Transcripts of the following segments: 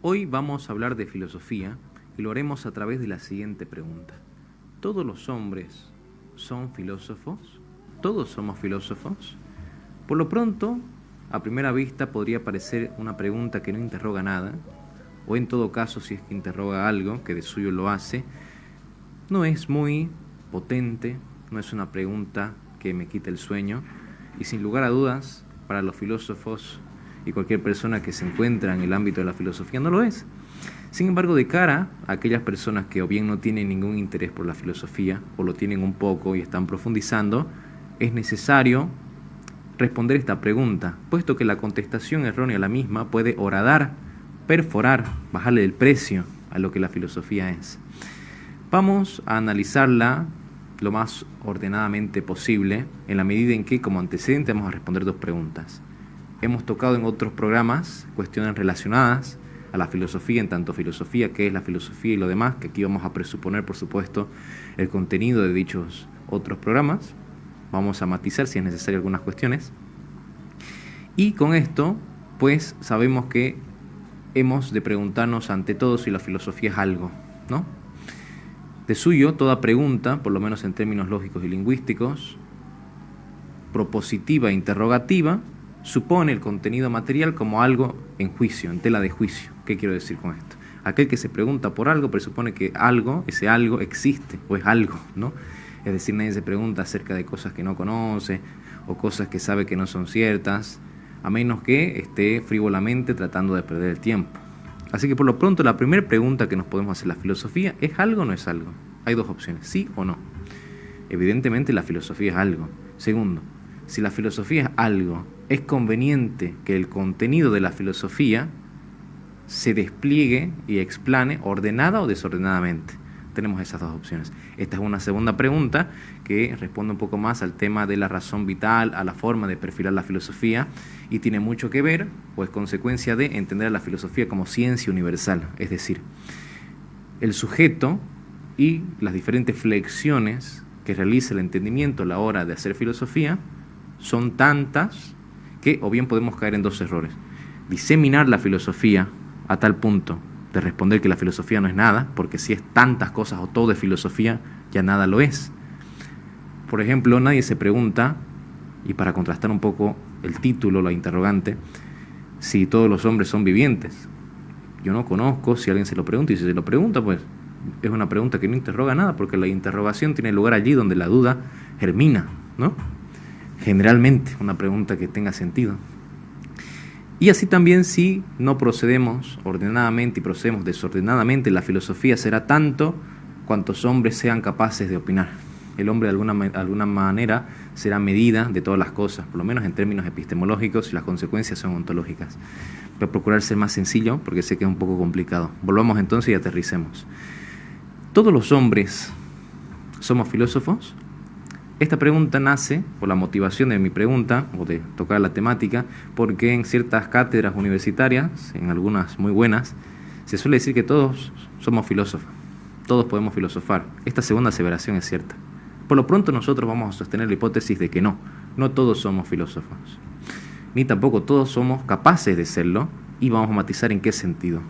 Hoy vamos a hablar de filosofía y lo haremos a través de la siguiente pregunta. ¿Todos los hombres son filósofos? ¿Todos somos filósofos? Por lo pronto, a primera vista podría parecer una pregunta que no interroga nada, o en todo caso, si es que interroga algo, que de suyo lo hace, no es muy potente, no es una pregunta que me quite el sueño, y sin lugar a dudas, para los filósofos y cualquier persona que se encuentra en el ámbito de la filosofía no lo es. Sin embargo, de cara a aquellas personas que o bien no tienen ningún interés por la filosofía, o lo tienen un poco y están profundizando, es necesario responder esta pregunta, puesto que la contestación errónea a la misma puede horadar, perforar, bajarle el precio a lo que la filosofía es. Vamos a analizarla lo más ordenadamente posible, en la medida en que, como antecedente, vamos a responder dos preguntas. Hemos tocado en otros programas cuestiones relacionadas a la filosofía, en tanto filosofía, qué es la filosofía y lo demás, que aquí vamos a presuponer, por supuesto, el contenido de dichos otros programas. Vamos a matizar si es necesario algunas cuestiones. Y con esto, pues, sabemos que hemos de preguntarnos ante todo si la filosofía es algo, ¿no? De suyo, toda pregunta, por lo menos en términos lógicos y lingüísticos, propositiva e interrogativa, supone el contenido material como algo en juicio, en tela de juicio. ¿Qué quiero decir con esto? Aquel que se pregunta por algo presupone que algo, ese algo, existe o es algo, ¿no? Es decir, nadie se pregunta acerca de cosas que no conoce o cosas que sabe que no son ciertas, a menos que esté frívolamente tratando de perder el tiempo. Así que por lo pronto la primera pregunta que nos podemos hacer, ¿la filosofía es algo o no es algo? Hay dos opciones, sí o no. Evidentemente la filosofía es algo. Segundo, si la filosofía es algo, es conveniente que el contenido de la filosofía se despliegue y explane ordenada o desordenadamente. Tenemos esas dos opciones. Esta es una segunda pregunta que responde un poco más al tema de la razón vital, a la forma de perfilar la filosofía, y tiene mucho que ver, o es consecuencia de entender a la filosofía como ciencia universal, es decir, el sujeto y las diferentes flexiones que realiza el entendimiento a la hora de hacer filosofía son tantas que o bien podemos caer en dos errores: diseminar la filosofía a tal punto de responder que la filosofía no es nada, porque si es tantas cosas o todo es filosofía, ya nada lo es. Por ejemplo, nadie se pregunta, y para contrastar un poco el título, la interrogante, si todos los hombres son vivientes. Yo no conozco, si alguien se lo pregunta, y si se lo pregunta, pues es una pregunta que no interroga nada, porque la interrogación tiene lugar allí donde la duda germina, ¿no? Generalmente, una pregunta que tenga sentido. Y así también, si no procedemos ordenadamente y procedemos desordenadamente, la filosofía será tanto cuantos hombres sean capaces de opinar. El hombre de alguna manera será medida de todas las cosas, por lo menos en términos epistemológicos, y las consecuencias son ontológicas. Voy a procurar ser más sencillo porque sé que es un poco complicado. Volvamos entonces y aterricemos. ¿Todos los hombres somos filósofos? Esta pregunta nace por la motivación de mi pregunta, o de tocar la temática, porque en ciertas cátedras universitarias, en algunas muy buenas, se suele decir que todos somos filósofos, todos podemos filosofar. Esta segunda aseveración es cierta. Por lo pronto nosotros vamos a sostener la hipótesis de que no todos somos filósofos, ni tampoco todos somos capaces de serlo, y vamos a matizar en qué sentido.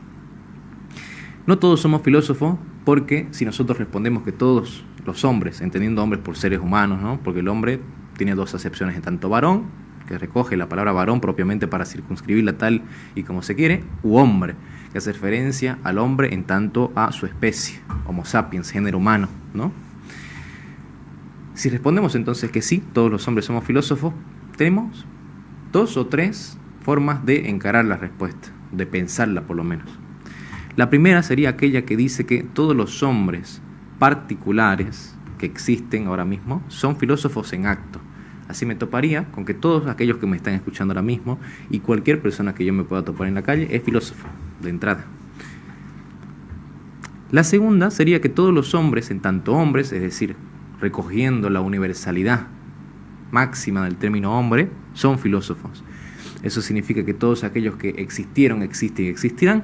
No todos somos filósofos porque si nosotros respondemos que todos los hombres, entendiendo hombres por seres humanos, ¿no? Porque el hombre tiene dos acepciones, en tanto varón, que recoge la palabra varón propiamente para circunscribirla tal y como se quiere, u hombre, que hace referencia al hombre en tanto a su especie, Homo sapiens, género humano, ¿no? Si respondemos entonces que sí, todos los hombres somos filósofos, tenemos dos o tres formas de encarar la respuesta, de pensarla por lo menos. La primera sería aquella que dice que todos los hombres particulares que existen ahora mismo son filósofos en acto. Así me toparía con que todos aquellos que me están escuchando ahora mismo y cualquier persona que yo me pueda topar en la calle es filósofo, de entrada. La segunda sería que todos los hombres, en tanto hombres, es decir, recogiendo la universalidad máxima del término hombre, son filósofos. Eso significa que todos aquellos que existieron, existen y existirán,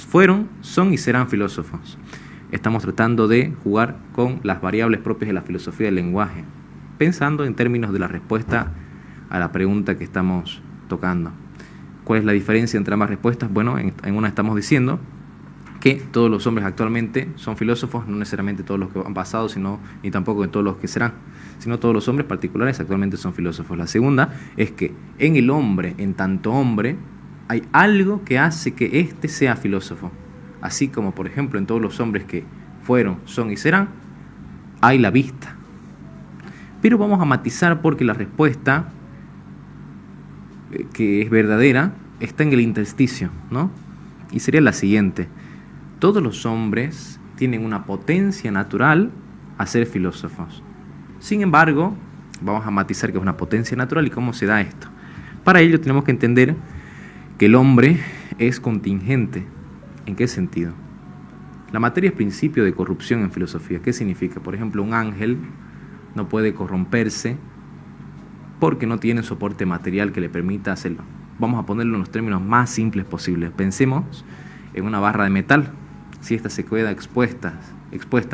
fueron, son y serán filósofos. Estamos tratando de jugar con las variables propias de la filosofía del lenguaje, pensando en términos de la respuesta a la pregunta que estamos tocando. ¿Cuál es la diferencia entre ambas respuestas? Bueno, en una estamos diciendo que todos los hombres actualmente son filósofos, no necesariamente todos los que han pasado, ni tampoco todos los que serán, sino todos los hombres particulares actualmente son filósofos. La segunda es que en el hombre, en tanto hombre, hay algo que hace que éste sea filósofo. Así como, por ejemplo, en todos los hombres que fueron, son y serán, hay la vista. Pero vamos a matizar porque la respuesta que es verdadera está en el intersticio, ¿no? Y sería la siguiente: todos los hombres tienen una potencia natural a ser filósofos. Sin embargo, vamos a matizar que es una potencia natural y cómo se da esto. Para ello tenemos que entender que el hombre es contingente. ¿En qué sentido? La materia es principio de corrupción en filosofía. ¿Qué significa? Por ejemplo, un ángel no puede corromperse porque no tiene soporte material que le permita hacerlo. Vamos a ponerlo en los términos más simples posibles. Pensemos en una barra de metal. Si ésta se queda expuesta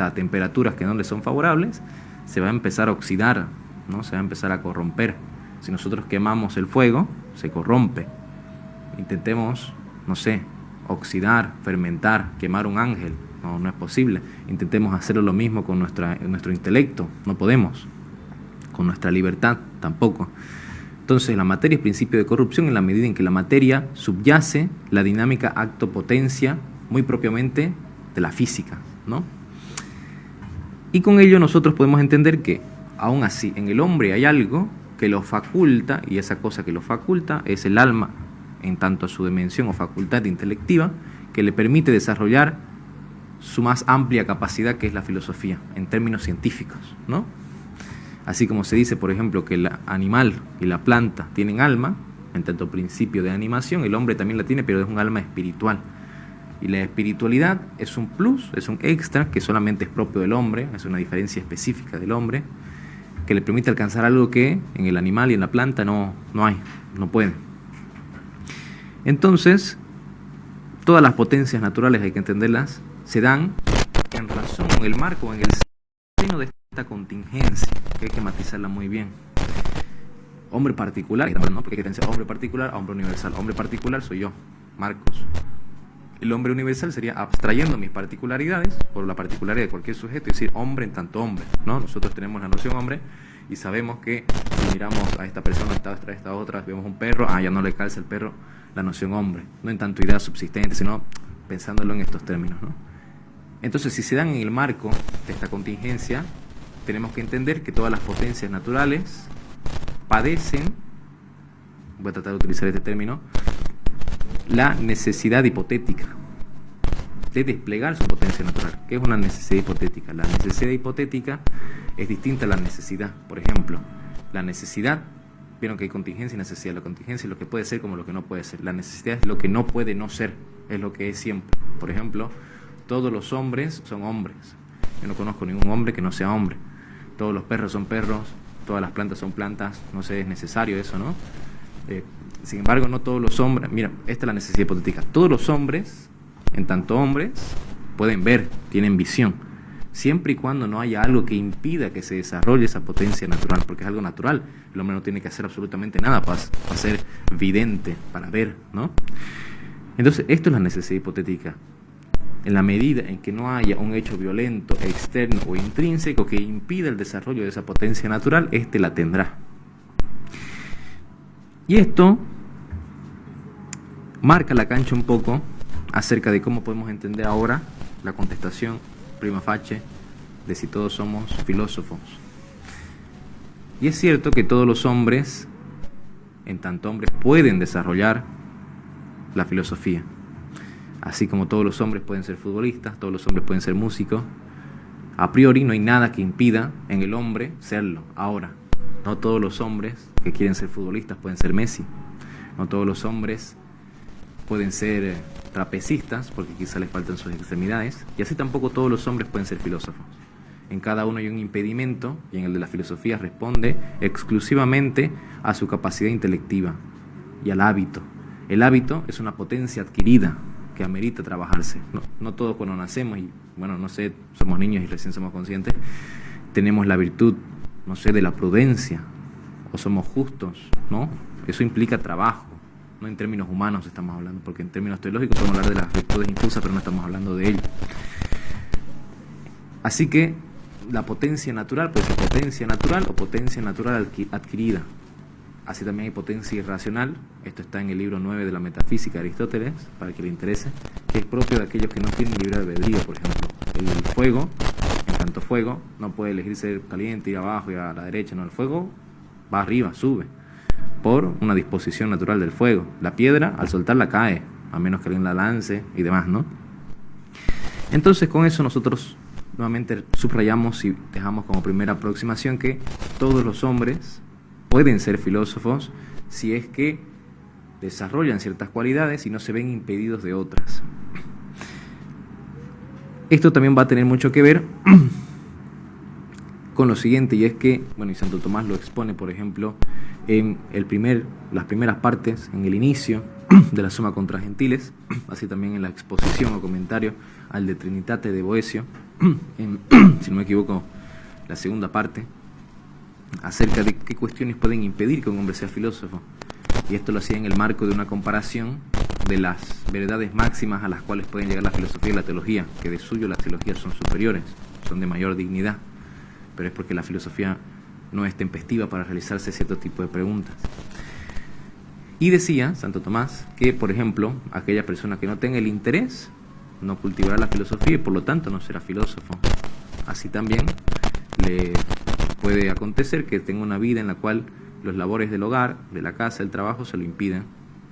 a temperaturas que no le son favorables, se va a empezar a oxidar, ¿no? Se va a empezar a corromper. Si nosotros quemamos el fuego, se corrompe. Intentemos, no sé, oxidar, fermentar, quemar un ángel. No es posible. Intentemos hacerlo lo mismo con nuestro intelecto. No podemos. Con nuestra libertad tampoco. Entonces la materia es principio de corrupción en la medida en que la materia subyace la dinámica acto-potencia muy propiamente de la física, ¿no? Y con ello nosotros podemos entender que, aún así, en el hombre hay algo que lo faculta, y esa cosa que lo faculta es el alma, en tanto a su dimensión o facultad intelectiva, que le permite desarrollar su más amplia capacidad, que es la filosofía, en términos científicos, ¿no? Así como se dice, por ejemplo, que el animal y la planta tienen alma, en tanto principio de animación, el hombre también la tiene, pero es un alma espiritual. Y la espiritualidad es un plus, es un extra que solamente es propio del hombre, es una diferencia específica del hombre, que le permite alcanzar algo que en el animal y en la planta no hay, no puede. Entonces, todas las potencias naturales, hay que entenderlas, se dan en razón, en el marco, en el seno de esta contingencia, que hay que matizarla muy bien. Hombre particular, ¿no? Porque hay que pensar hombre particular a hombre universal. Hombre particular soy yo, Marcos. El hombre universal sería abstrayendo mis particularidades por la particularidad de cualquier sujeto y decir hombre en tanto hombre, ¿no? Nosotros tenemos la noción hombre y sabemos que si miramos a esta persona, a esta otra, vemos un perro, ya no le calza el perro la noción hombre, no en tanto idea subsistente, sino pensándolo en estos términos, ¿no? Entonces, si se dan en el marco de esta contingencia, tenemos que entender que todas las potencias naturales padecen, voy a tratar de utilizar este término, la necesidad hipotética de desplegar su potencia natural. ¿Qué es una necesidad hipotética? La necesidad hipotética es distinta a la necesidad. Por ejemplo, la necesidad, vieron que hay contingencia y necesidad. La contingencia es lo que puede ser como lo que no puede ser. La necesidad es lo que no puede no ser, es lo que es siempre. Por ejemplo, todos los hombres son hombres. Yo no conozco ningún hombre que no sea hombre. Todos los perros son perros, todas las plantas son plantas. No sé, es necesario eso, ¿no? Sin embargo, no todos los hombres, mira, esta es la necesidad hipotética. Todos los hombres, en tanto hombres, pueden ver, tienen visión, siempre y cuando no haya algo que impida que se desarrolle esa potencia natural, porque es algo natural. El hombre no tiene que hacer absolutamente nada para ser vidente, para ver, ¿no? Entonces, esto es la necesidad hipotética. En la medida en que no haya un hecho violento, externo o intrínseco que impida el desarrollo de esa potencia natural, éste la tendrá. Y esto marca la cancha un poco acerca de cómo podemos entender ahora la contestación prima facie de si todos somos filósofos. Y es cierto que todos los hombres, en tanto hombres, pueden desarrollar la filosofía. Así como todos los hombres pueden ser futbolistas, todos los hombres pueden ser músicos. A priori no hay nada que impida en el hombre serlo. Ahora, no todos los hombres que quieren ser futbolistas pueden ser Messi. No todos los hombres pueden ser trapecistas porque quizá les faltan sus extremidades. Y así tampoco todos los hombres pueden ser filósofos. En cada uno hay un impedimento y en el de la filosofía responde exclusivamente a su capacidad intelectiva y al hábito. El hábito es una potencia adquirida que amerita trabajarse. No todos cuando nacemos y, bueno, no sé, somos niños y recién somos conscientes, tenemos la virtud, no sé, de la prudencia o somos justos, ¿no? Eso implica trabajo, no en términos humanos estamos hablando, porque en términos teológicos podemos hablar de las virtudes infusas, pero no estamos hablando de ello. Así que la potencia natural puede ser potencia natural o potencia natural adquirida. Así también hay potencia irracional, esto está en el libro 9 de la Metafísica de Aristóteles, para que le interese, que es propio de aquellos que no tienen libre albedrío. Por ejemplo, el fuego, en tanto fuego, no puede elegir ser caliente, ir abajo y a la derecha, no, el fuego va arriba, sube, por una disposición natural del fuego. La piedra, al soltarla, cae, a menos que alguien la lance y demás, ¿no? Entonces, con eso nosotros nuevamente subrayamos y dejamos como primera aproximación que todos los hombres pueden ser filósofos si es que desarrollan ciertas cualidades y no se ven impedidos de otras. Esto también va a tener mucho que ver con lo siguiente, y es que, bueno, y Santo Tomás lo expone, por ejemplo, en las primeras partes, en el inicio de la Suma contra Gentiles, así también en la exposición o comentario al De Trinitate de Boecio, si no me equivoco, la segunda parte, acerca de qué cuestiones pueden impedir que un hombre sea filósofo. Y esto lo hacía en el marco de una comparación de las verdades máximas a las cuales pueden llegar la filosofía y la teología, que de suyo las teologías son superiores, son de mayor dignidad, pero es porque la filosofía no es tempestiva para realizarse cierto tipo de preguntas. Y decía Santo Tomás que, por ejemplo, aquella persona que no tenga el interés no cultivará la filosofía y por lo tanto no será filósofo. Así también le puede acontecer que tenga una vida en la cual los labores del hogar, de la casa, del trabajo se lo impiden.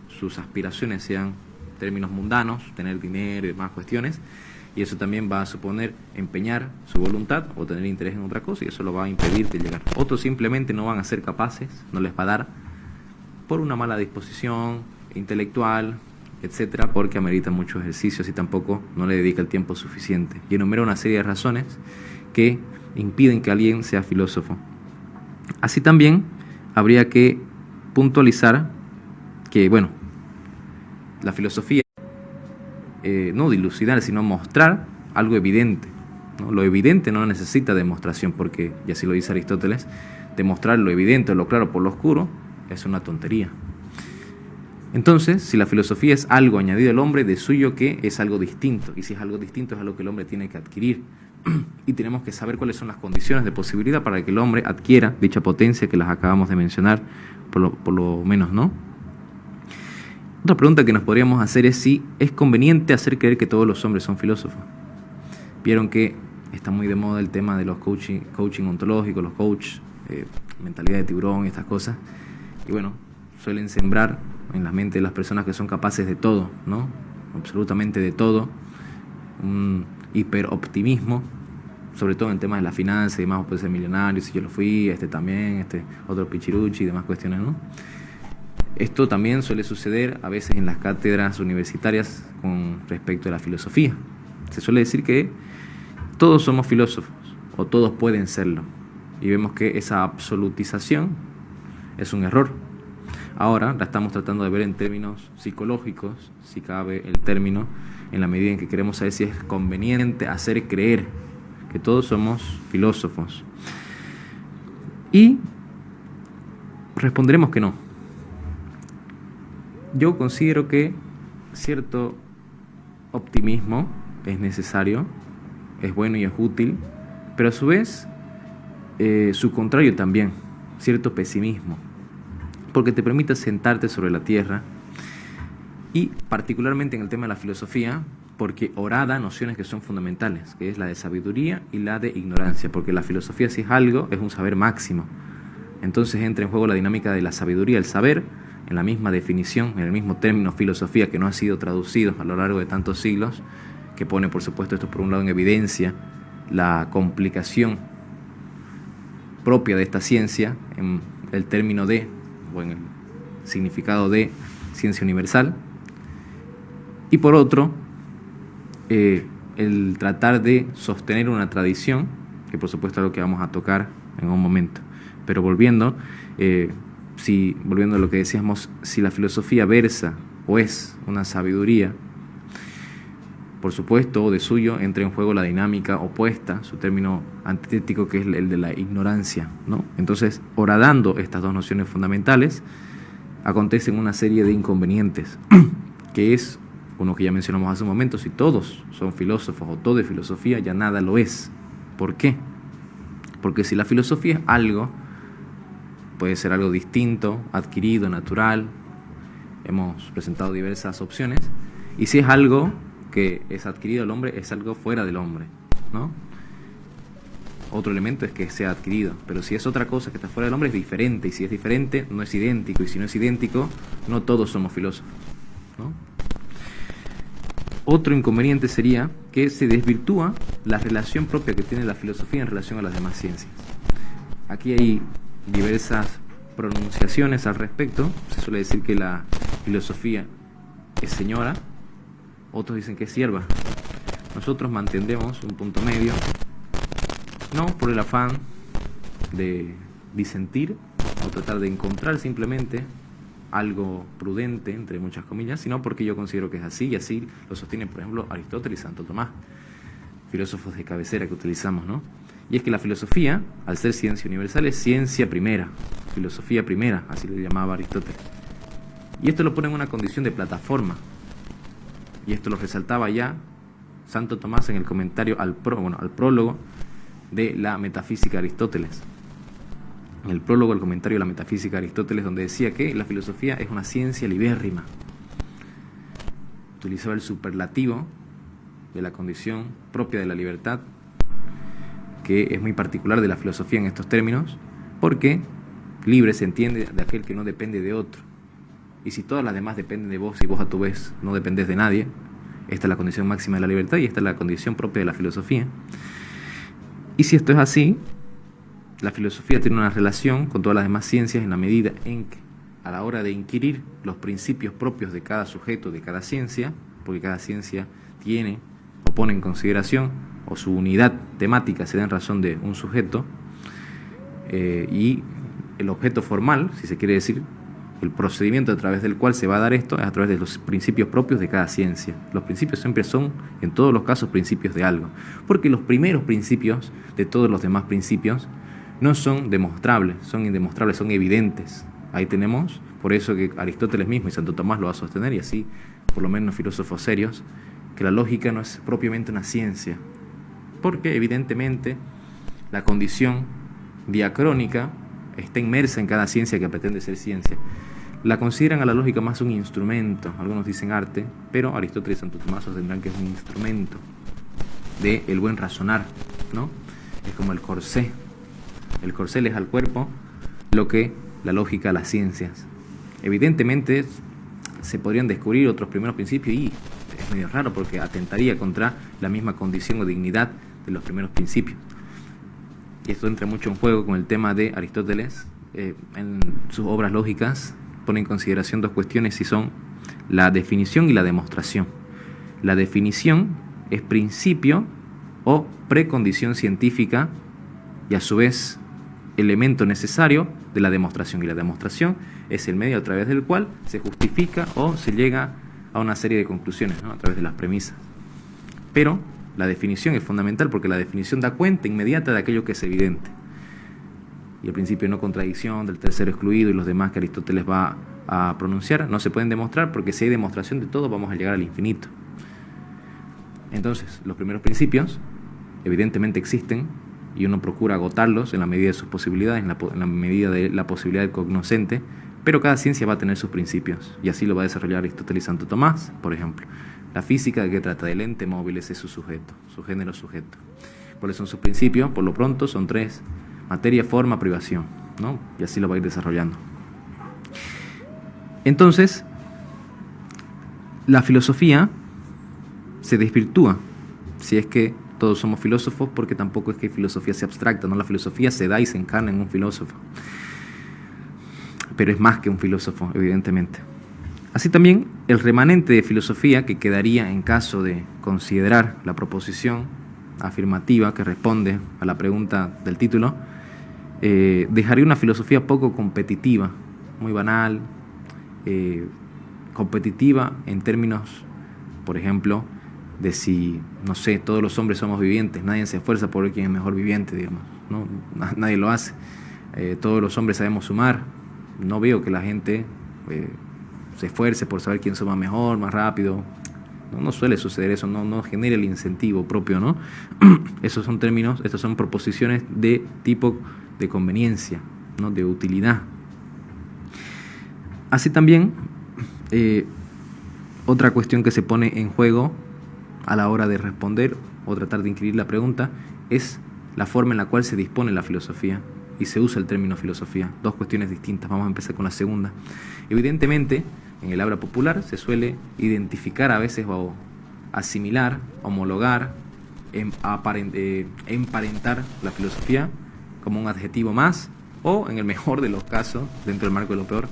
Sus aspiraciones sean términos mundanos, tener dinero y demás cuestiones, y eso también va a suponer empeñar su voluntad o tener interés en otra cosa, y eso lo va a impedir de llegar. Otros simplemente no van a ser capaces, no les va a dar por una mala disposición intelectual, etcétera, porque amerita muchos ejercicios y tampoco no le dedica el tiempo suficiente. Y enumera una serie de razones que impiden que alguien sea filósofo. Así también habría que puntualizar que, bueno, la filosofía no dilucidar, sino mostrar algo evidente, ¿no? Lo evidente no necesita demostración, porque, y así lo dice Aristóteles, demostrar lo evidente o lo claro por lo oscuro es una tontería. Entonces, si la filosofía es algo añadido al hombre, de suyo que es algo distinto, y si es algo distinto es algo que el hombre tiene que adquirir, y tenemos que saber cuáles son las condiciones de posibilidad para que el hombre adquiera dicha potencia que las acabamos de mencionar, por lo menos, ¿no? Otra pregunta que nos podríamos hacer es si es conveniente hacer creer que todos los hombres son filósofos. Vieron que está muy de moda el tema de los coaching ontológicos, los coach, mentalidad de tiburón y estas cosas, y bueno, suelen sembrar en la mente de las personas que son capaces de todo, ¿no? Absolutamente de todo, un hiperoptimismo, sobre todo en temas de la finanza y demás, puede ser millonario, si yo lo fui, también, otro pichiruchi y demás cuestiones, ¿no? Esto también suele suceder a veces en las cátedras universitarias con respecto a la filosofía. Se suele decir que todos somos filósofos, o todos pueden serlo, y vemos que esa absolutización es un error. Ahora la estamos tratando de ver en términos psicológicos, si cabe el término, en la medida en que queremos saber si es conveniente hacer creer que todos somos filósofos. Y responderemos que no. Yo considero que cierto optimismo es necesario, es bueno y es útil, pero a su vez su contrario también, cierto pesimismo, porque te permite sentarte sobre la tierra, y particularmente en el tema de la filosofía, porque orada nociones que son fundamentales, que es la de sabiduría y la de ignorancia, porque la filosofía, si es algo, es un saber máximo. Entonces entra en juego la dinámica de la sabiduría, el saber, en la misma definición, en el mismo término filosofía, que no ha sido traducido a lo largo de tantos siglos, que pone, por supuesto, esto por un lado en evidencia la complicación propia de esta ciencia en el término de, o en el significado de ciencia universal, y por otro, el tratar de sostener una tradición, que por supuesto es lo que vamos a tocar en un momento. Pero volviendo a lo que decíamos, si la filosofía versa o es una sabiduría, por supuesto, de suyo entra en juego la dinámica opuesta, su término antitético, que es el de la ignorancia, ¿no? Entonces, horadando estas dos nociones fundamentales, acontecen una serie de inconvenientes, que es uno que ya mencionamos hace un momento: si todos son filósofos o todo es filosofía, ya nada lo es. ¿Por qué? Porque si la filosofía es algo, puede ser algo distinto, adquirido, natural. Hemos presentado diversas opciones. Y si es algo que es adquirido al hombre, es algo fuera del hombre, ¿no? Otro elemento es que sea adquirido, pero si es otra cosa que está fuera del hombre, es diferente, y si es diferente, no es idéntico, y si no es idéntico, no todos somos filósofos, ¿no? Otro inconveniente sería que se desvirtúa la relación propia que tiene la filosofía en relación a las demás ciencias. Aquí hay diversas pronunciaciones al respecto. Se suele decir que la filosofía es señora, otros dicen que es sierva. Nosotros mantendremos un punto medio, no por el afán de disentir o tratar de encontrar simplemente algo prudente, entre muchas comillas, sino porque yo considero que es así, y así lo sostienen, por ejemplo, Aristóteles y Santo Tomás, filósofos de cabecera que utilizamos, ¿no? Y es que la filosofía, al ser ciencia universal, es ciencia primera, filosofía primera, así le llamaba Aristóteles. Y esto lo pone en una condición de plataforma, y esto lo resaltaba ya Santo Tomás en el comentario al prólogo de la Metafísica de Aristóteles. En el prólogo al comentario de la Metafísica de Aristóteles, donde decía que la filosofía es una ciencia libérrima. Utilizaba el superlativo de la condición propia de la libertad, que es muy particular de la filosofía en estos términos, porque libre se entiende de aquel que no depende de otro. Y si todas las demás dependen de vos y vos a tu vez no dependés de nadie, esta es la condición máxima de la libertad y esta es la condición propia de la filosofía. Y si esto es así, la filosofía tiene una relación con todas las demás ciencias en la medida en que, a la hora de inquirir los principios propios de cada sujeto, de cada ciencia, porque cada ciencia tiene o pone en consideración, o su unidad temática se da en razón de un sujeto, y el objeto formal, si se quiere decir, el procedimiento a través del cual se va a dar esto, es a través de los principios propios de cada ciencia. Los principios siempre son, en todos los casos, principios de algo, porque los primeros principios de todos los demás principios no son demostrables, son indemostrables, son evidentes. Ahí tenemos, por eso que Aristóteles mismo y Santo Tomás lo va a sostener, y así por lo menos filósofos serios, que la lógica no es propiamente una ciencia, porque evidentemente la condición diacrónica está inmersa en cada ciencia que pretende ser ciencia. La consideran a la lógica más un instrumento, algunos dicen arte, pero Aristóteles y Santo Tomás sostendrán que es un instrumento del buen razonar, ¿no? Es como el corsé. El corsé le es al cuerpo lo que la lógica a las ciencias. Evidentemente se podrían descubrir otros primeros principios y es medio raro porque atentaría contra la misma condición o dignidad de los primeros principios. Y esto entra mucho en juego con el tema de Aristóteles. En sus obras lógicas pone en consideración dos cuestiones, y son la definición y la demostración. La definición es principio o precondición científica y a su vez elemento necesario de la demostración, y la demostración es el medio a través del cual se justifica o se llega a una serie de conclusiones, ¿no? A través de las premisas. Pero la definición es fundamental porque la definición da cuenta inmediata de aquello que es evidente. Y el principio de no contradicción, del tercero excluido y los demás que Aristóteles va a pronunciar no se pueden demostrar, porque si hay demostración de todo vamos a llegar al infinito. Entonces, los primeros principios evidentemente existen y uno procura agotarlos en la medida de sus posibilidades, en la medida de la posibilidad del cognoscente, pero cada ciencia va a tener sus principios, y así lo va a desarrollar Aristóteles y Santo Tomás, por ejemplo. La física, ¿de qué trata? Del ente móvil, ese es su sujeto, su género sujeto. ¿Cuáles son sus principios? Por lo pronto son tres: materia, forma, privación, ¿no? Y así lo va a ir desarrollando. Entonces, la filosofía se desvirtúa si es que todos somos filósofos, porque tampoco es que filosofía sea abstracta, ¿no? La filosofía se da y se encarna en un filósofo, pero es más que un filósofo, evidentemente. Así también, el remanente de filosofía que quedaría en caso de considerar la proposición afirmativa que responde a la pregunta del título, dejaría una filosofía poco competitiva, muy banal, competitiva en términos, por ejemplo, de si, no sé, todos los hombres somos vivientes, nadie se esfuerza por ver quién es mejor viviente, digamos, ¿no? Nadie lo hace. Todos los hombres sabemos sumar. No veo que la gente se esfuerce por saber quién suma mejor, más rápido. No suele suceder eso, no genera el incentivo propio, ¿no? Esos son términos, estas son proposiciones de tipo de conveniencia, ¿no? De utilidad. Así también, otra cuestión que se pone en juego a la hora de responder o tratar de incluir la pregunta es la forma en la cual se dispone la filosofía y se usa el término filosofía. Dos cuestiones distintas. Vamos a empezar con la segunda. Evidentemente, en el habla popular se suele identificar a veces o asimilar, homologar, emparentar la filosofía como un adjetivo más, o en el mejor de los casos, dentro del marco de lo peor,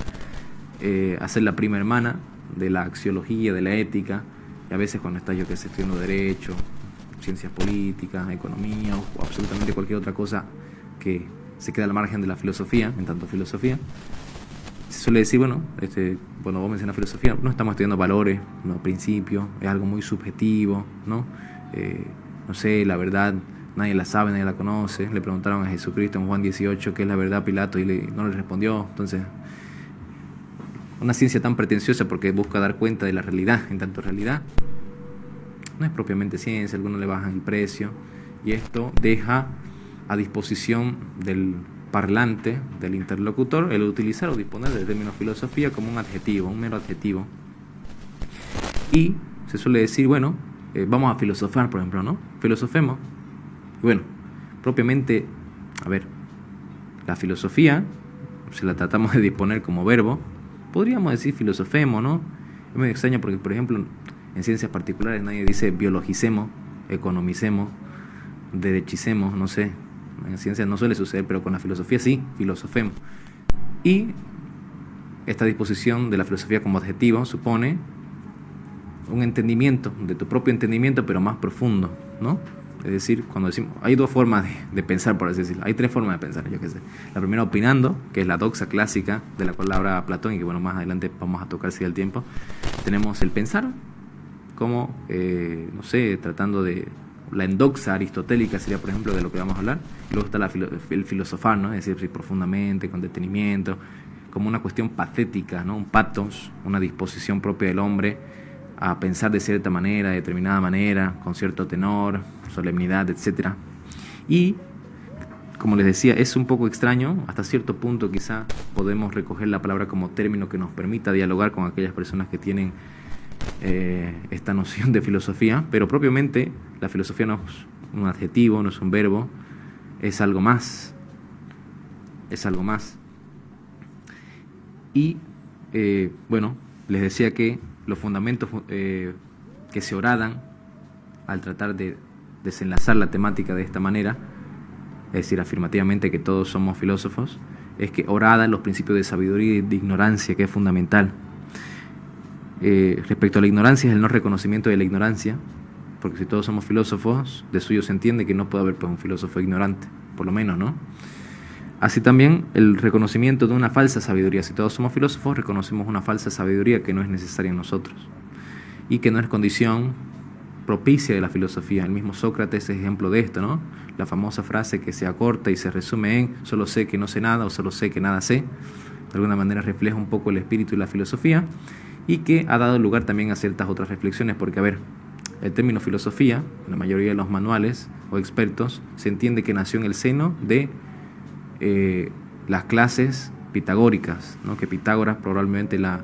hacer la prima hermana de la axiología, de la ética, y a veces cuando está yo que sé estudiando derecho, ciencias políticas, economía o absolutamente cualquier otra cosa que se queda al margen de la filosofía, en tanto filosofía, se suele decir, bueno, vos mencionas filosofía, no estamos estudiando valores, no principios, es algo muy subjetivo, ¿no? No sé, la verdad nadie la sabe, nadie la conoce. Le preguntaron a Jesucristo en Juan 18 qué es la verdad, Pilato, y no le respondió. Entonces, una ciencia tan pretenciosa porque busca dar cuenta de la realidad, en tanto realidad no es propiamente ciencia, algunos le bajan el precio, y esto deja a disposición del parlante, del interlocutor, el utilizar o disponer del término filosofía como un adjetivo, un mero adjetivo. Y se suele decir, bueno, vamos a filosofar, por ejemplo, ¿no? Filosofemos. Y bueno, propiamente, a ver, la filosofía, si la tratamos de disponer como verbo, podríamos decir filosofemos, ¿no? Es medio extraño porque, por ejemplo, en ciencias particulares nadie dice biologicemos, economicemos, derechicemos, no sé. En ciencias no suele suceder, pero con la filosofía sí, filosofemos. Y esta disposición de la filosofía como adjetivo supone un entendimiento, de tu propio entendimiento, pero más profundo, ¿no? Es decir, cuando decimos, hay dos formas de pensar, por así decirlo. Hay tres formas de pensar, yo qué sé. La primera, opinando, que es la doxa clásica, de la cual habla Platón, y que bueno, más adelante vamos a tocar si da el tiempo. Tenemos el pensar, como, no sé, tratando de la endoxa aristotélica sería, por ejemplo, de lo que vamos a hablar. Y luego está el filosofar, ¿no? Es decir, profundamente, con detenimiento, como una cuestión patética, ¿no? Un pathos, una disposición propia del hombre a pensar de cierta manera, de determinada manera, con cierto tenor, solemnidad, etc. Y, como les decía, es un poco extraño, hasta cierto punto quizá podemos recoger la palabra como término que nos permita dialogar con aquellas personas que tienen esta noción de filosofía, pero propiamente la filosofía no es un adjetivo, no es un verbo, es algo más, es algo más. Y bueno, les decía que los fundamentos que se horadan al tratar de desenlazar la temática de esta manera, es decir, afirmativamente que todos somos filósofos, es que horadan los principios de sabiduría y de ignorancia, que es fundamental. Respecto a la ignorancia, es el no reconocimiento de la ignorancia, porque si todos somos filósofos, de suyo se entiende que no puede haber pues, un filósofo ignorante, por lo menos, ¿no? Así también el reconocimiento de una falsa sabiduría. Si todos somos filósofos, reconocemos una falsa sabiduría que no es necesaria en nosotros y que no es condición propicia de la filosofía. El mismo Sócrates es ejemplo de esto, ¿no? La famosa frase que se acorta y se resume en solo sé que no sé nada o solo sé que nada sé. De alguna manera refleja un poco el espíritu y la filosofía y que ha dado lugar también a ciertas otras reflexiones, porque, a ver, el término filosofía, en la mayoría de los manuales o expertos, se entiende que nació en el seno de las clases pitagóricas, ¿no? Que Pitágoras probablemente la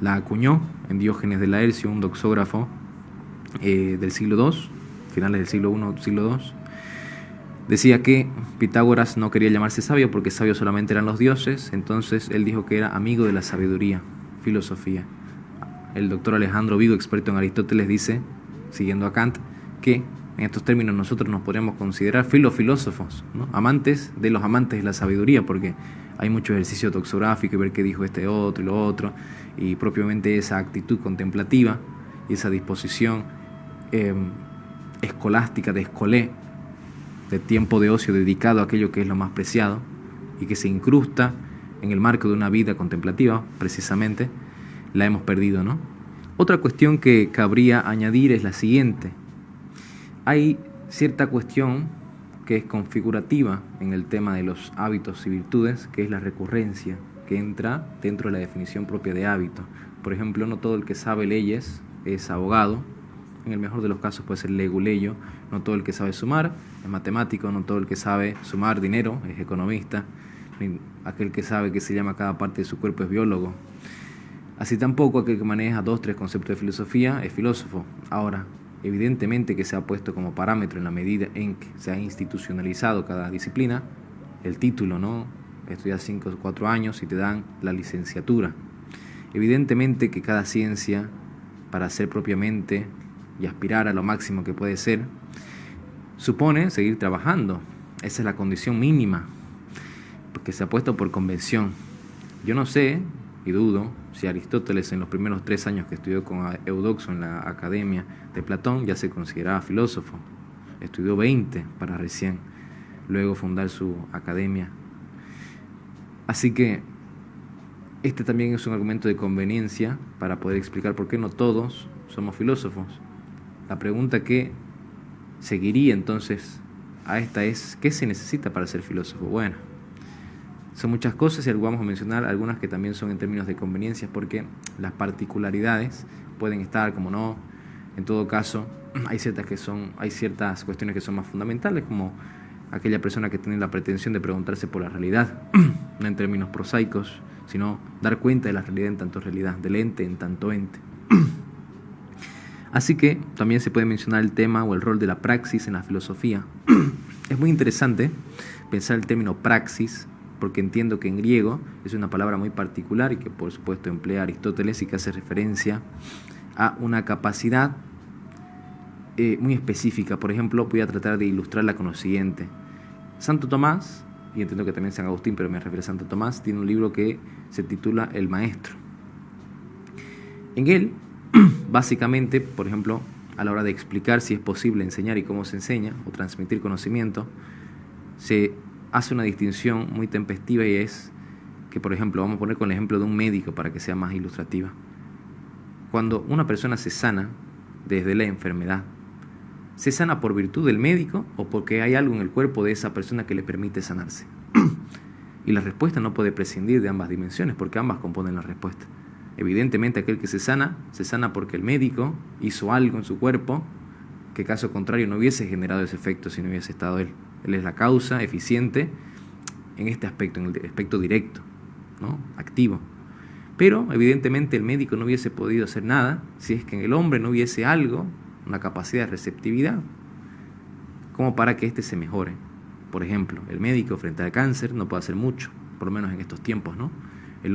acuñó en Diógenes de Laercio, un doxógrafo del siglo II, finales del siglo I, siglo II. Decía que Pitágoras no quería llamarse sabio porque sabios solamente eran los dioses, entonces él dijo que era amigo de la sabiduría, filosofía. El doctor Alejandro Vigo, experto en Aristóteles, dice, siguiendo a Kant, que en estos términos nosotros nos podríamos considerar filósofos, ¿no? Amantes de los amantes de la sabiduría, porque hay mucho ejercicio doxográfico y ver qué dijo este otro y lo otro, y propiamente esa actitud contemplativa y esa disposición escolástica, de escolé, de tiempo de ocio dedicado a aquello que es lo más preciado y que se incrusta en el marco de una vida contemplativa, precisamente, la hemos perdido, ¿no? Otra cuestión que cabría añadir es la siguiente. Hay cierta cuestión que es configurativa en el tema de los hábitos y virtudes, que es la recurrencia, que entra dentro de la definición propia de hábito. Por ejemplo, no todo el que sabe leyes es abogado. En el mejor de los casos puede ser leguleyo. No todo el que sabe sumar es matemático. No todo el que sabe sumar dinero es economista. Aquel que sabe que se llama cada parte de su cuerpo es biólogo. Así tampoco aquel que maneja 2 o 3 conceptos de filosofía es filósofo. Ahora, evidentemente que se ha puesto como parámetro en la medida en que se ha institucionalizado cada disciplina el título, ¿no? Estudias 5 o 4 años y te dan la licenciatura. Evidentemente que cada ciencia, para ser propiamente y aspirar a lo máximo que puede ser, supone seguir trabajando. Esa es la condición mínima, porque se ha puesto por convención. Yo no sé, y dudo, si Aristóteles en los primeros 3 años que estudió con Eudoxo en la academia de Platón ya se consideraba filósofo. Estudió 20 para recién luego fundar su academia. Así que este también es un argumento de conveniencia para poder explicar por qué no todos somos filósofos. La pregunta que seguiría entonces a esta es: ¿qué se necesita para ser filósofo? Bueno, son muchas cosas y vamos a mencionar algunas que también son en términos de conveniencia, porque las particularidades pueden estar, como no. En todo caso, hay ciertas cuestiones que son más fundamentales, como aquella persona que tiene la pretensión de preguntarse por la realidad, no en términos prosaicos, sino dar cuenta de la realidad en tanto realidad, del ente en tanto ente. Así que también se puede mencionar el tema o el rol de la praxis en la filosofía. Es muy interesante pensar el término praxis, porque entiendo que en griego es una palabra muy particular y que por supuesto emplea Aristóteles y que hace referencia a una capacidad muy específica. Por ejemplo, voy a tratar de ilustrarla con lo siguiente. Santo Tomás, y entiendo que también San Agustín, pero me refiero a Santo Tomás, tiene un libro que se titula El Maestro. En él, básicamente, por ejemplo, a la hora de explicar si es posible enseñar y cómo se enseña, o transmitir conocimiento, se hace una distinción muy tempestiva, y es que, por ejemplo, vamos a poner con el ejemplo de un médico para que sea más ilustrativa. Cuando una persona se sana desde la enfermedad, ¿se sana por virtud del médico o porque hay algo en el cuerpo de esa persona que le permite sanarse? Y la respuesta no puede prescindir de ambas dimensiones, porque ambas componen la respuesta. Evidentemente aquel que se sana porque el médico hizo algo en su cuerpo que, caso contrario, no hubiese generado ese efecto si no hubiese estado él. Él es la causa eficiente en este aspecto, en el aspecto directo, ¿no? Activo. Pero evidentemente el médico no hubiese podido hacer nada si es que en el hombre no hubiese algo, una capacidad de receptividad, como para que éste se mejore. Por ejemplo, el médico frente al cáncer no puede hacer mucho, por lo menos en estos tiempos, ¿no? El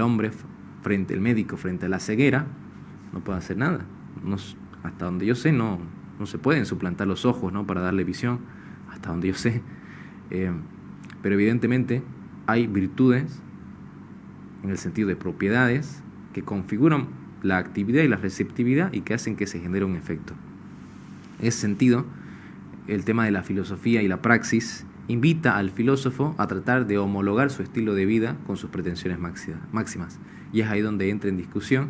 médico frente a la ceguera no puede hacer nada. No, hasta donde yo sé, no se pueden suplantar los ojos, ¿no?, para darle visión, hasta donde yo sé. Pero evidentemente hay virtudes, en el sentido de propiedades, que configuran la actividad y la receptividad y que hacen que se genere un efecto. En ese sentido, el tema de la filosofía y la praxis invita al filósofo a tratar de homologar su estilo de vida con sus pretensiones máximas. Y es ahí donde entra en discusión,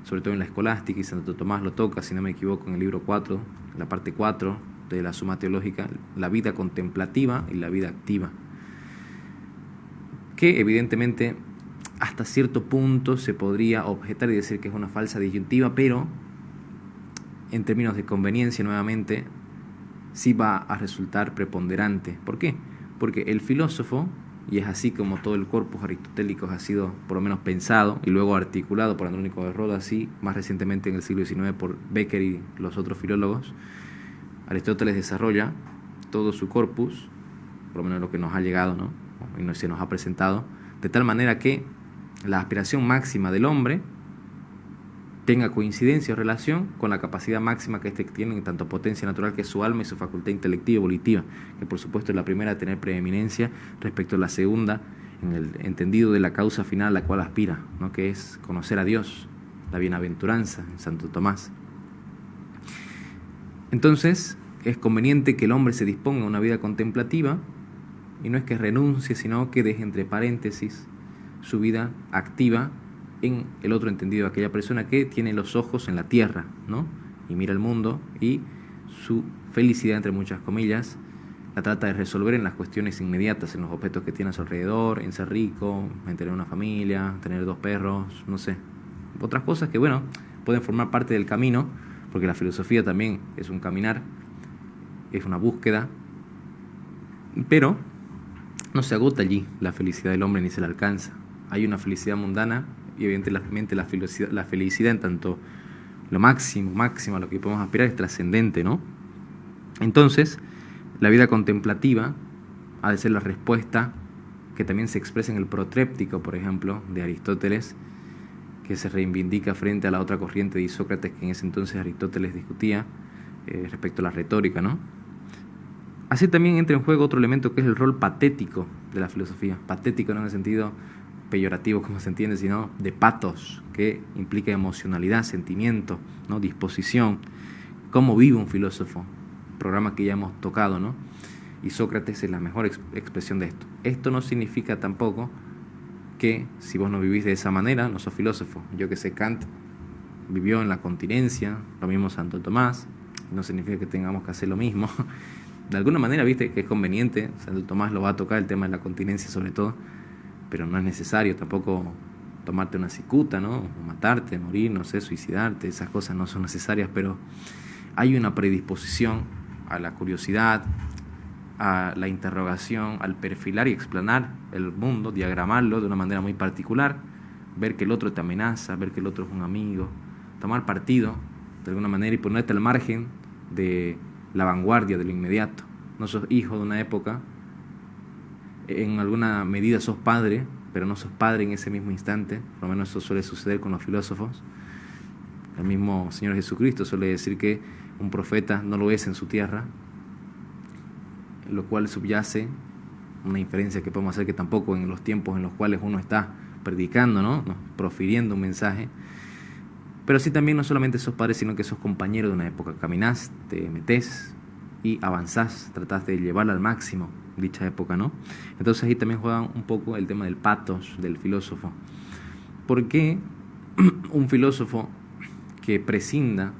sobre todo en la escolástica, y Santo Tomás lo toca, si no me equivoco, en el libro 4, la parte 4 de la Suma Teológica, la vida contemplativa y la vida activa, que evidentemente hasta cierto punto se podría objetar y decir que es una falsa disyuntiva, pero en términos de conveniencia, nuevamente, sí va a resultar preponderante. ¿Por qué? Porque el filósofo, y es así como todo el corpus aristotélico ha sido por lo menos pensado y luego articulado por Andrónico de Rodas, así más recientemente en el siglo XIX por Becker y los otros filólogos, Aristóteles desarrolla todo su corpus, por lo menos lo que nos ha llegado, ¿no?, y se nos ha presentado, de tal manera que la aspiración máxima del hombre tenga coincidencia o relación con la capacidad máxima que éste tiene en tanto potencia natural, que es su alma y su facultad intelectiva y volitiva, que por supuesto es la primera a tener preeminencia respecto a la segunda en el entendido de la causa final a la cual aspira, ¿no?, que es conocer a Dios, la bienaventuranza en Santo Tomás. Entonces es conveniente que el hombre se disponga a una vida contemplativa, y no es que renuncie, sino que deje entre paréntesis su vida activa en el otro entendido, aquella persona que tiene los ojos en la tierra, ¿no?, y mira el mundo, y su felicidad, entre muchas comillas, la trata de resolver en las cuestiones inmediatas, en los objetos que tiene a su alrededor, en ser rico, en tener una familia, tener 2 perros, no sé. Otras cosas que, bueno, pueden formar parte del camino, porque la filosofía también es un caminar, es una búsqueda, pero no se agota allí la felicidad del hombre ni se la alcanza. Hay una felicidad mundana y evidentemente la felicidad en tanto lo máximo a lo que podemos aspirar es trascendente, ¿no? Entonces, la vida contemplativa ha de ser la respuesta que también se expresa en el protréptico, por ejemplo, de Aristóteles, que se reivindica frente a la otra corriente de Isócrates que en ese entonces Aristóteles discutía respecto a la retórica, ¿no? Así también entra en juego otro elemento que es el rol patético de la filosofía. Patético no en el sentido peyorativo, como se entiende, sino de patos, que implica emocionalidad, sentimiento, ¿no? Disposición. ¿Cómo vive un filósofo? Programa que ya hemos tocado, ¿no? Y Sócrates es la mejor expresión de esto. Esto no significa tampoco que si vos no vivís de esa manera, no sos filósofo. Yo que sé, Kant vivió en la continencia, lo mismo Santo Tomás, no significa que tengamos que hacer lo mismo. De alguna manera, viste que es conveniente, Santo Tomás lo va a tocar, el tema de la continencia sobre todo, pero no es necesario tampoco tomarte una cicuta, ¿no? O matarte, morir, no sé, suicidarte, esas cosas no son necesarias, pero hay una predisposición a la curiosidad, a la interrogación, al perfilar y explanar el mundo, diagramarlo de una manera muy particular, ver que el otro te amenaza, ver que el otro es un amigo, tomar partido de alguna manera y ponerte al margen de la vanguardia, de lo inmediato. No sos hijo de una época, en alguna medida sos padre, pero no sos padre en ese mismo instante, por lo menos eso suele suceder con los filósofos. El mismo Señor Jesucristo suele decir que un profeta no lo es en su tierra, lo cual subyace una inferencia que podemos hacer que tampoco en los tiempos en los cuales uno está predicando, ¿no? Profiriendo un mensaje. Pero sí también no solamente sos padre, sino que sos compañero de una época. Caminás, te metés y avanzás, tratás de llevarla al máximo dicha época, ¿no? Entonces ahí también juega un poco el tema del patos del filósofo. ¿Por qué un filósofo que prescinda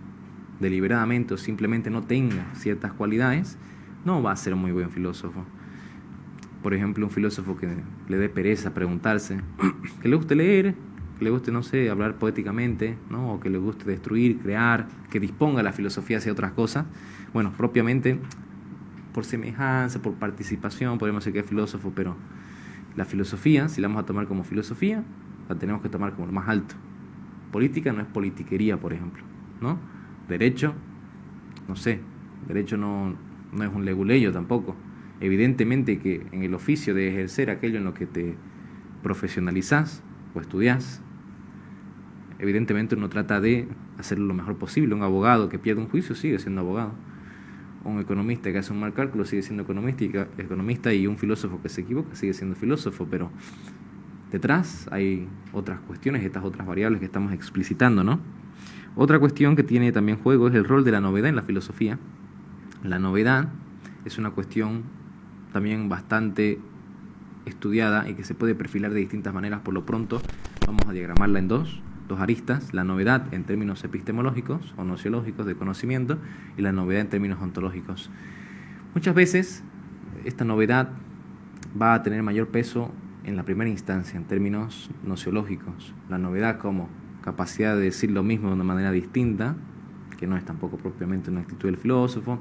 deliberadamente o simplemente no tenga ciertas cualidades no va a ser un muy buen filósofo? Por ejemplo, un filósofo que le dé pereza preguntarse, que le guste leer, que le guste, no sé, hablar poéticamente, ¿no? O que le guste destruir, crear, que disponga la filosofía hacia otras cosas. Bueno, propiamente, por semejanza, por participación, podemos decir que es filósofo, pero la filosofía, si la vamos a tomar como filosofía, la tenemos que tomar como lo más alto. Política no es politiquería, por ejemplo, ¿no? Derecho, no sé, derecho no es un leguleyo tampoco. Evidentemente que en el oficio de ejercer aquello en lo que te profesionalizás o estudiás, evidentemente uno trata de hacerlo lo mejor posible. Un abogado que pierde un juicio sigue siendo abogado. Un economista que hace un mal cálculo sigue siendo economista, y un filósofo que se equivoca sigue siendo filósofo, pero detrás hay otras cuestiones, estas otras variables que estamos explicitando, ¿no? Otra cuestión que tiene también juego es el rol de la novedad en la filosofía. La novedad es una cuestión también bastante estudiada y que se puede perfilar de distintas maneras. Por lo pronto vamos a diagramarla en dos aristas: la novedad en términos epistemológicos o nociológicos de conocimiento y la novedad en términos ontológicos. Muchas veces esta novedad va a tener mayor peso en la primera instancia, en términos nociológicos. La novedad como capacidad de decir lo mismo de una manera distinta, que no es tampoco propiamente una actitud del filósofo,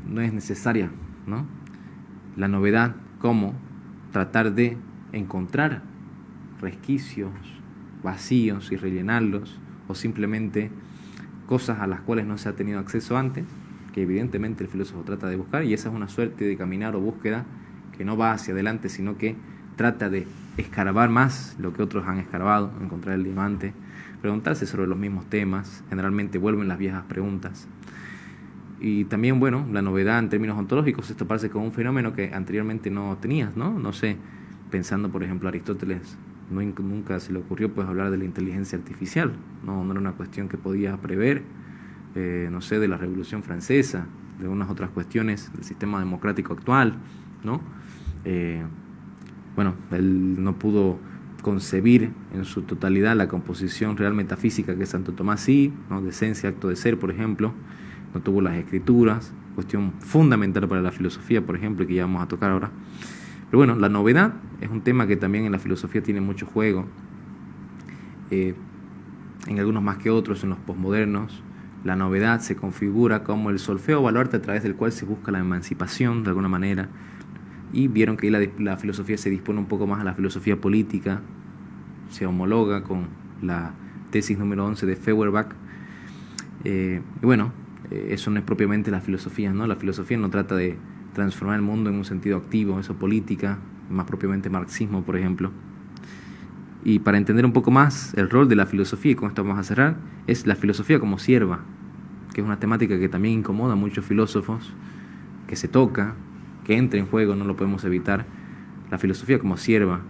no es necesaria, ¿no? La novedad como tratar de encontrar resquicios, vacíos y rellenarlos, o simplemente cosas a las cuales no se ha tenido acceso antes, que evidentemente el filósofo trata de buscar, y esa es una suerte de caminar o búsqueda que no va hacia adelante, sino que trata de escarbar más lo que otros han escarbado, encontrar el diamante, preguntarse sobre los mismos temas. Generalmente vuelven las viejas preguntas. Y también, bueno, la novedad en términos ontológicos, esto parece como un fenómeno que anteriormente no tenías, ¿no? No sé, pensando por ejemplo Aristóteles, nunca se le ocurrió pues hablar de la inteligencia artificial, no era una cuestión que podía prever, no sé, de la Revolución Francesa, de unas otras cuestiones del sistema democrático actual, ¿no? Bueno, él no pudo concebir en su totalidad la composición real metafísica que Santo Tomás sí, ¿no? De esencia, acto de ser, por ejemplo. no tuvo las escrituras, cuestión fundamental para la filosofía, por ejemplo, que ya vamos a tocar ahora. Pero bueno, la novedad es un tema que también en la filosofía tiene mucho juego, en algunos más que otros, en los posmodernos. La novedad se configura como el solfeo baluarte a través del cual se busca la emancipación de alguna manera, y vieron que la filosofía se dispone un poco más a la filosofía política, se homologa con la tesis número 11 de Feuerbach, y bueno, eso no es propiamente la filosofía, ¿no? La filosofía no trata de transformar el mundo en un sentido activo, eso política, más propiamente marxismo, por ejemplo. Y para entender un poco más el rol de la filosofía, y con esto vamos a cerrar, es la filosofía como sierva, que es una temática que también incomoda a muchos filósofos, que se toca, que entra en juego, no lo podemos evitar. La filosofía como sierva,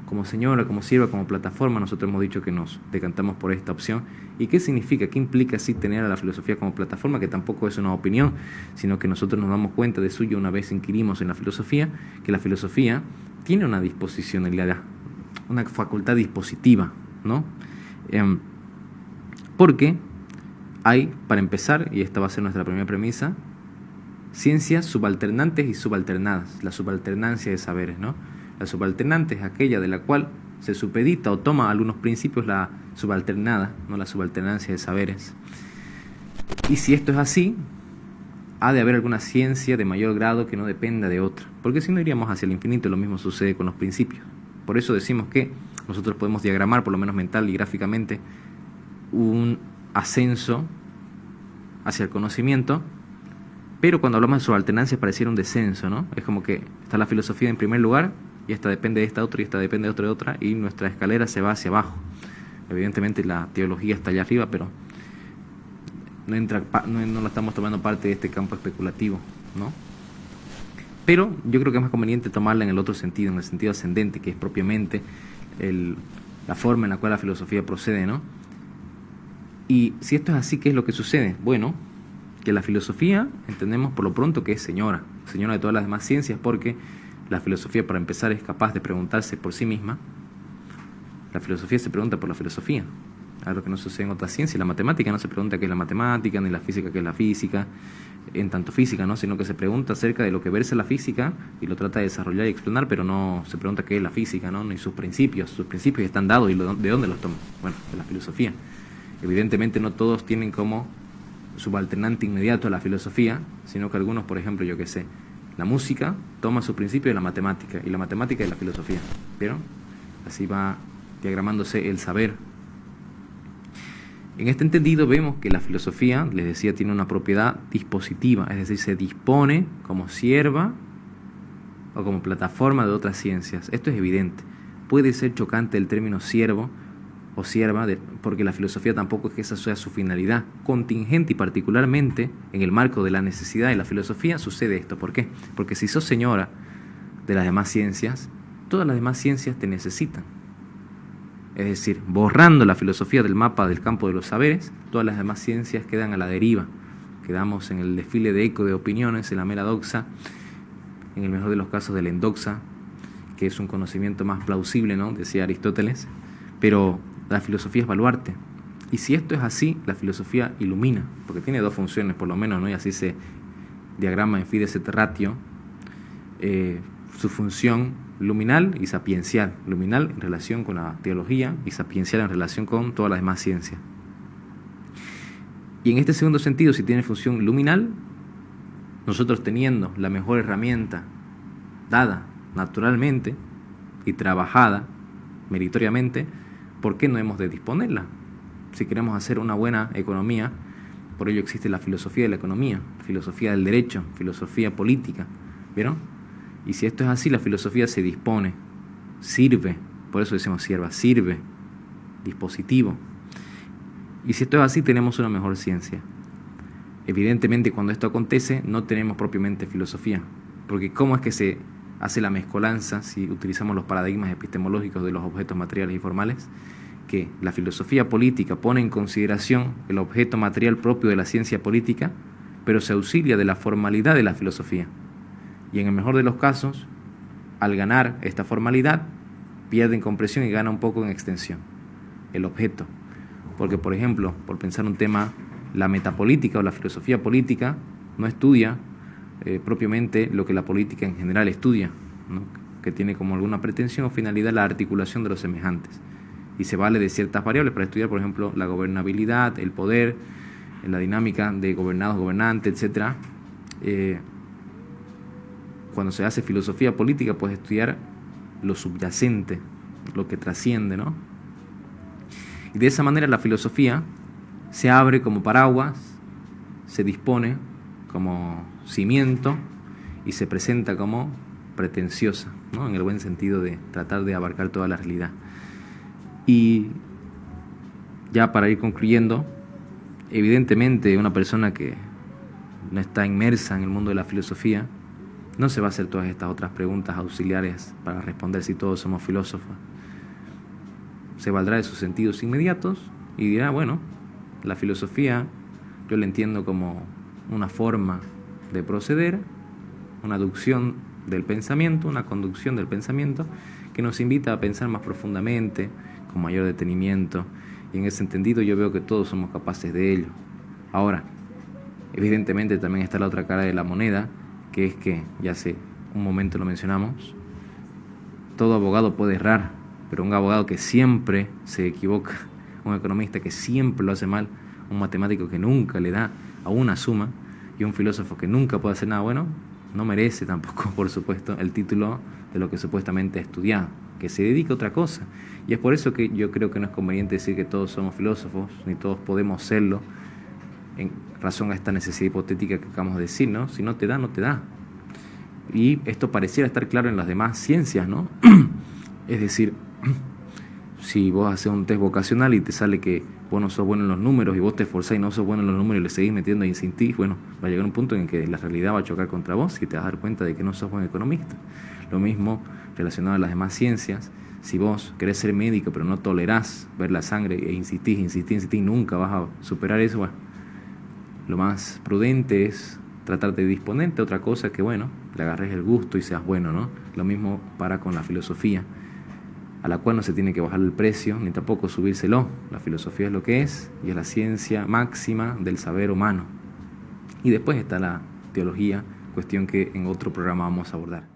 como señora, como sierva, como plataforma, nosotros hemos dicho que nos decantamos por esta opción. ¿Y qué significa? ¿Qué implica así tener a la filosofía como plataforma? Que tampoco es una opinión, sino que nosotros nos damos cuenta de suyo una vez inquirimos en la filosofía, que la filosofía tiene una disposicionalidad, una facultad dispositiva, ¿no? Porque hay, para empezar, y esta va a ser nuestra primera premisa, ciencias subalternantes y subalternadas, la subalternancia de saberes, ¿no? La subalternante es aquella de la cual se supedita o toma algunos principios, la subalternada, no la subalternancia de saberes. Y si esto es así, ha de haber alguna ciencia de mayor grado que no dependa de otra, porque si no iríamos hacia el infinito. Lo mismo sucede con los principios. Por eso decimos que nosotros podemos diagramar, por lo menos mental y gráficamente, un ascenso hacia el conocimiento, pero cuando hablamos de subalternancia pareciera un descenso, ¿no? Es como que está la filosofía en primer lugar, y esta depende de esta otra, y esta depende de otra, y nuestra escalera se va hacia abajo. Evidentemente la teología está allá arriba, pero no la estamos tomando parte de este campo especulativo, ¿no? Pero yo creo que es más conveniente tomarla en el otro sentido, en el sentido ascendente, que es propiamente la forma en la cual la filosofía procede, ¿no? Y si esto es así, ¿qué es lo que sucede? Bueno, que la filosofía entendemos por lo pronto que es señora de todas las demás ciencias, porque la filosofía, para empezar, es capaz de preguntarse por sí misma. La filosofía se pregunta por la filosofía, algo que no sucede en otras ciencias. La matemática no se pregunta qué es la matemática, ni la física qué es la física, en tanto física, ¿no? Sino que se pregunta acerca de lo que versa la física y lo trata de desarrollar y explanar, pero no se pregunta qué es la física, ¿no? Ni sus principios están dados y de dónde los toman. Bueno, de la filosofía. Evidentemente no todos tienen como subalternante inmediato a la filosofía, sino que algunos, por ejemplo, yo que sé, la música toma su principio de la matemática, y la matemática de la filosofía. ¿Vieron? Así va diagramándose el saber. En este entendido vemos que la filosofía, les decía, tiene una propiedad dispositiva, es decir, se dispone como sierva o como plataforma de otras ciencias. Esto es evidente. Puede ser chocante el término siervo o sierva, porque la filosofía tampoco es que esa sea su finalidad. Contingente y particularmente en el marco de la necesidad de la filosofía sucede esto. ¿Por qué? Porque si sos señora de las demás ciencias, todas las demás ciencias te necesitan. Es decir, borrando la filosofía del mapa del campo de los saberes, todas las demás ciencias quedan a la deriva. Quedamos en el desfile de eco de opiniones, en la mera doxa, en el mejor de los casos de la endoxa, que es un conocimiento más plausible, ¿no? Decía Aristóteles, pero la filosofía es baluarte. Y si esto es así, la filosofía ilumina, porque tiene dos funciones por lo menos, ¿no? Y así se diagrama en Fides et Ratio, su función luminal y sapiencial. Luminal en relación con la teología y sapiencial en relación con todas las demás ciencias. Y en este segundo sentido, si tiene función luminal, nosotros teniendo la mejor herramienta dada naturalmente y trabajada meritoriamente, ¿por qué no hemos de disponerla? Si queremos hacer una buena economía, por ello existe la filosofía de la economía, filosofía del derecho, filosofía política, ¿vieron? Y si esto es así, la filosofía se dispone, sirve, por eso decimos sierva, sirve, dispositivo. Y si esto es así, tenemos una mejor ciencia. Evidentemente, cuando esto acontece, no tenemos propiamente filosofía, porque ¿cómo es que se hace la mezcolanza, si utilizamos los paradigmas epistemológicos de los objetos materiales y formales? Que la filosofía política pone en consideración el objeto material propio de la ciencia política, pero se auxilia de la formalidad de la filosofía. Y en el mejor de los casos, al ganar esta formalidad, pierde en compresión y gana un poco en extensión el objeto. Porque, por ejemplo, por pensar un tema La metapolítica o la filosofía política no estudia propiamente lo que la política en general estudia, ¿no? Que tiene como alguna pretensión o finalidad la articulación de los semejantes. Y se vale de ciertas variables para estudiar, por ejemplo, la gobernabilidad, el poder, la dinámica de gobernados, gobernantes, etc. Cuando se hace filosofía política, puedes estudiar lo subyacente, lo que trasciende, ¿no? Y de esa manera la filosofía se abre como paraguas, se dispone como cimiento y se presenta como pretenciosa, ¿no? En el buen sentido de tratar de abarcar toda la realidad. Y ya para ir concluyendo, evidentemente una persona que no está inmersa en el mundo de la filosofía no se va a hacer todas estas otras preguntas auxiliares para responder si todos somos filósofos. Se valdrá de sus sentidos inmediatos y dirá, bueno, la filosofía yo la entiendo como una forma de proceder, una aducción del pensamiento, una conducción del pensamiento que nos invita a pensar más profundamente, con mayor detenimiento, y en ese entendido yo veo que todos somos capaces de ello. Ahora, evidentemente también está la otra cara de la moneda, que es que, ya hace un momento lo mencionamos, todo abogado puede errar, pero un abogado que siempre se equivoca, un economista que siempre lo hace mal, un matemático que nunca le da a una suma, y un filósofo que nunca puede hacer nada bueno, no merece tampoco, por supuesto, el título de lo que supuestamente ha estudiado, que se dedica a otra cosa. Y es por eso que yo creo que no es conveniente decir que todos somos filósofos, ni todos podemos serlo, en razón a esta necesidad hipotética que acabamos de decir, ¿no? Si no te da, no te da. Y esto pareciera estar claro en las demás ciencias, ¿no? Es decir, si vos haces un test vocacional y te sale que vos no sos bueno en los números y vos te esforzás y no sos bueno en los números y le seguís metiendo ahí sin ti, bueno, va a llegar un punto en que la realidad va a chocar contra vos y te vas a dar cuenta de que no sos buen economista. Lo mismo relacionado a las demás ciencias. Si vos querés ser médico pero no tolerás ver la sangre e insistís, nunca vas a superar eso, bueno, lo más prudente es tratar de disponerte a otra cosa que, bueno, le agarres el gusto y seas bueno, ¿no? Lo mismo para con la filosofía, a la cual no se tiene que bajar el precio, ni tampoco subírselo. La filosofía es lo que es, y es la ciencia máxima del saber humano. Y después está la teología, cuestión que en otro programa vamos a abordar.